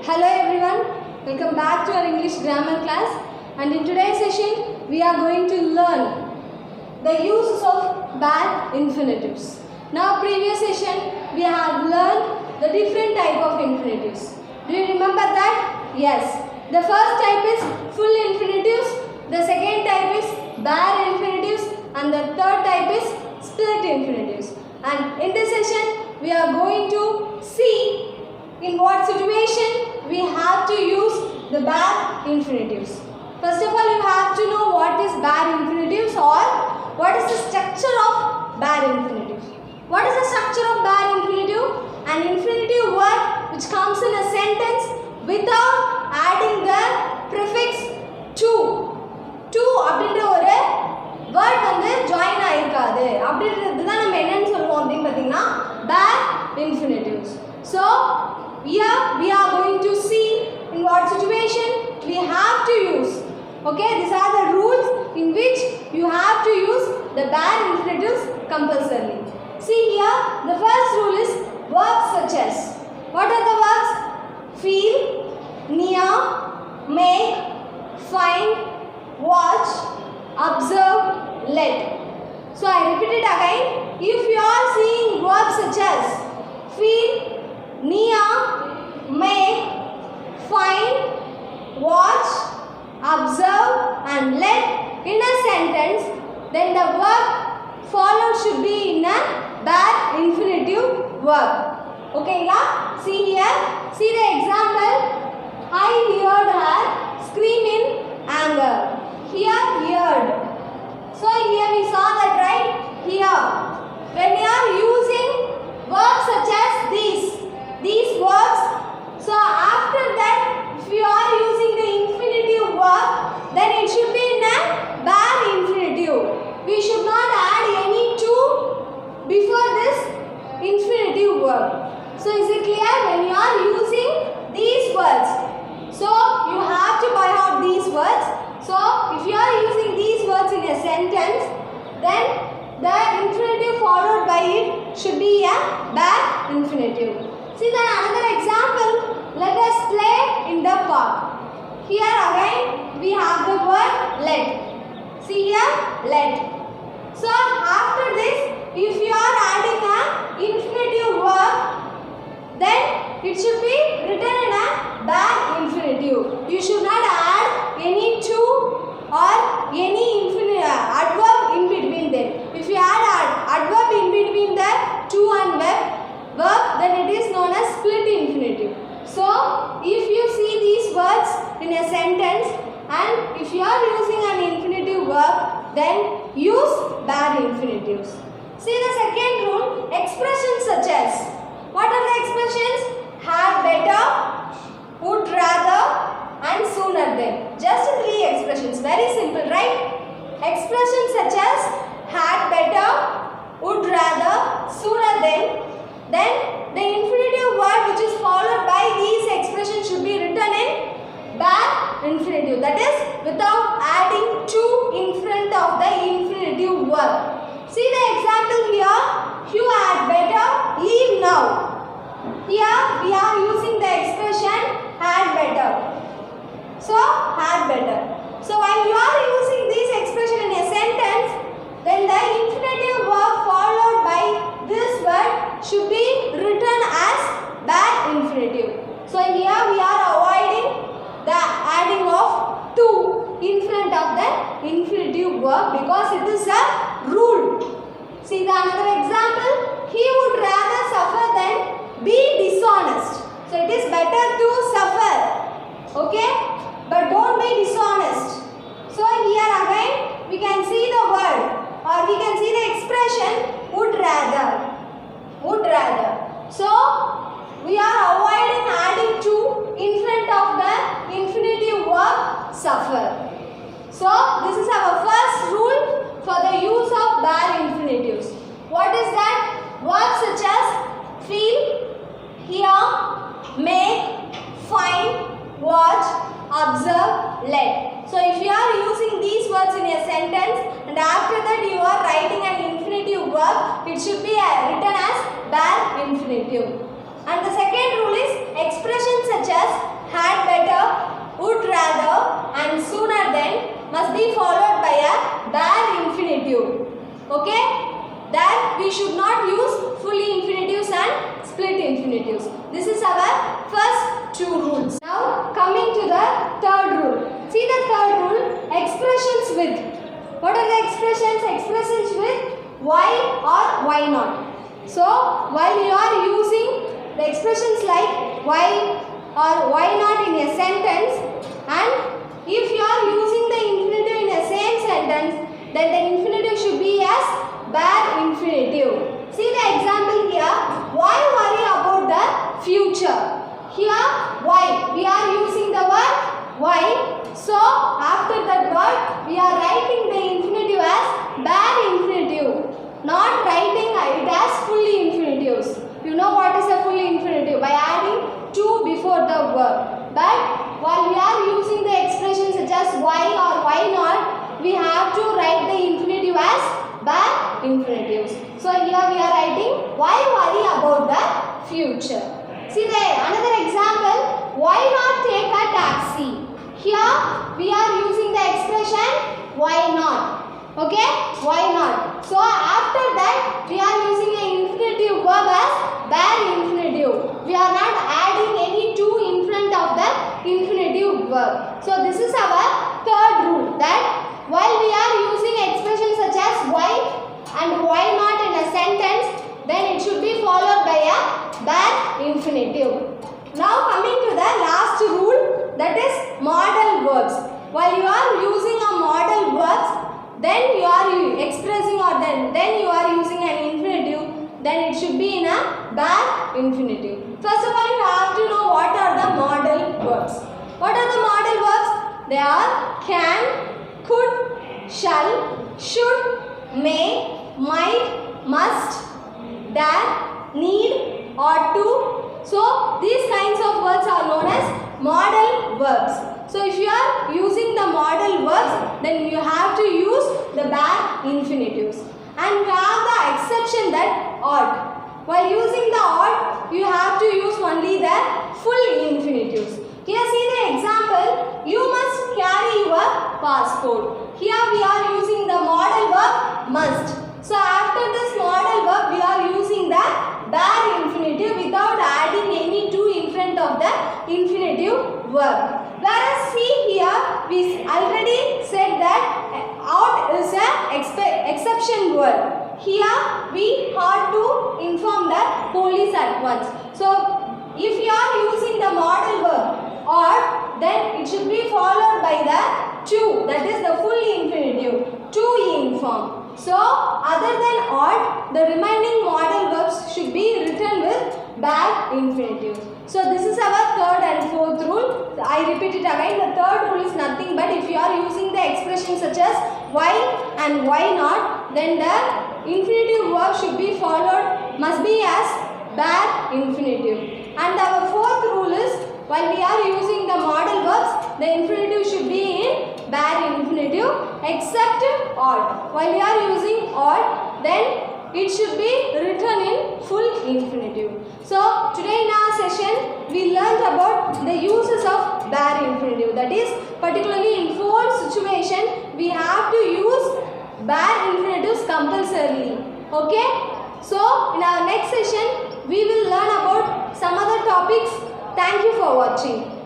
Hello everyone, welcome back to our English grammar class, and in today's session we are going to learn the uses of bad infinitives. Now previous session we have learned the different type of infinitives. Do you remember that? Yes. The first type is full infinitives, the second type is bad infinitives, and the third type is split infinitives. And in this session we are going to see in what situation we have to use the bad infinitives. First of all, you have to know what is bad infinitives or what is the structure of bad infinitive. What is the structure of bad infinitive? An infinitive word which comes in a sentence without adding the prefix to. To அப்படின்ற ஒரு word வந்து join ஆயிருக்காது. அப்படின்றது தான் நம்ம என்னன்னு சொல்லுவோம் அப்படினு பாத்தீங்கன்னா bad infinitives. So here we are going to see in what situation we have to use. Okay, these are the rules in which you have to use the bad infinitives compulsorily. See here, the first rule is verbs such as. What are the verbs? Feel, near, make, find, watch, observe, let. So I repeat it again. If you are seeing verbs such as feel, near, make, find, watch, observe and let in a sentence, then the verb followed should be in a bad infinitive verb. Okay, yeah? See here. See the example. I heard her scream in anger. Here, heard. So here we saw that, right? Here. When you are using verbs such as these verbs, so after that, if you are using the infinitive verb, then it should be in a bad infinitive. We should not add any to before this infinitive verb. So is it clear? When you are using these words, so you have to buy out these words. So if you are using these words in a sentence, then the infinitive followed by it should be a bad infinitive. See then another example. Let us play in the park. Here again we have the word let. See here, let. So after this, if you are adding a infinitive verb, then it should be written in a bad infinitive. You should not add any to or any adverb in between them. If you add adverb in between the to and verb, then it is known as split infinitive. So if you see these words in a sentence and if you are using an infinitive verb, then use bad infinitives. See the second rule, expressions such as. What are the expressions? Had better, would rather and sooner than. Just three expressions. Very simple, right? Expressions such as had better, would rather, sooner than. Then the infinitive word which is followed by these expressions should be written in bad infinitive. That is without adding to in front of the infinitive verb. See the example here. You had better leave now. Here we are using the expression had better. So had better. So when you are using this expression in a sentence, then the infinitive verb followed by this word should be written as bad infinitive. So here we are avoiding the adding of to in front of the infinitive verb because it is a rule. See the another example. He would rather suffer than be dishonest. So it is better to suffer. Okay? But don't be dishonest. So here again we can see the word or we can see the expression would rather. Would rather. So we are avoiding adding to in front of the infinitive verb suffer. So this is our first rule for the use of bad infinitives. What is that? Verbs such as feel, hear, make, find, watch, observe, let. So if you are using these words in a sentence and after that you are writing an infinitive verb, it should be written as bad infinitive. And the second rule is expressions such as had better, would rather and sooner than must be followed by a bare infinitive. Okay? That we should not use fully infinitives and split infinitives. This is our first two rules. Now coming to the third rule. See the third rule, expressions with. What are the expressions? Expressions with why or why not. So while you are using the expressions like why or why not in a sentence, and if you are using the infinitive in a same sentence, then the infinitive should be as bare infinitive. See the example here. Why worry about the future? Here why. We are using the word why. So after that word we are writing the infinitive as bare infinitive. Not writing it as fully infinitives. You know what is a fully infinitive? By adding to before the verb. But while we are using the expressions such as why or why not, we have to write the infinitive as bare infinitives. So here we are writing why worry about the future. See there another example, why not take a taxi? Here we are using the expression why not. Okay, why not? So after that we are using an infinitive verb as bare infinitive. We are not adding any to in front of the infinitive verb. So this is our third rule, that while we are using expressions such as why and why not in a sentence, then it should be followed by a bare infinitive. Now coming to the last rule, that is modal verbs. While you are using a modal verbs, then you are expressing or then you are using an infinitive, then it should be in a bare infinitive. First of all, you have to know what are the modal verbs. What are the modal verbs? They are can, could, shall, should, may, might, must, dare, need, ought to. So these kinds of words are known as modal verbs. So if you are using the modal verbs, then you have to use the bare infinitives. And you have the exception, that ought. While using the ought, you have to use only the full infinitives. Here see the example, you must carry your passport. Here we are using the modal verb must. So after this modal verb, we are using the bare infinitive without adding any to in front of the infinitive verb. Whereas see here, we already said that ought is an exception word. Here we have to inform the police at once. So if you are using the modal verb ought, then it should be followed by the to, that is the full infinitive, to inform. So other than ought, the remaining modal verbs should be written with bare infinitive. So this is our third and fourth rule. I repeat it again. The third rule is nothing but if you are using the expressions such as why and why not, then the infinitive verb should be followed, must be as bare infinitive. And our fourth rule is, while we are using the modal verbs, the infinitive should be in bare infinitive except ought. While we are using ought, then it should be written in full infinitive. So today in our session we learned about the uses of bare infinitive. That is, particularly in four situations we have to use bare infinitives compulsorily. Okay? So in our next session we will learn about some other topics. Thank you for watching.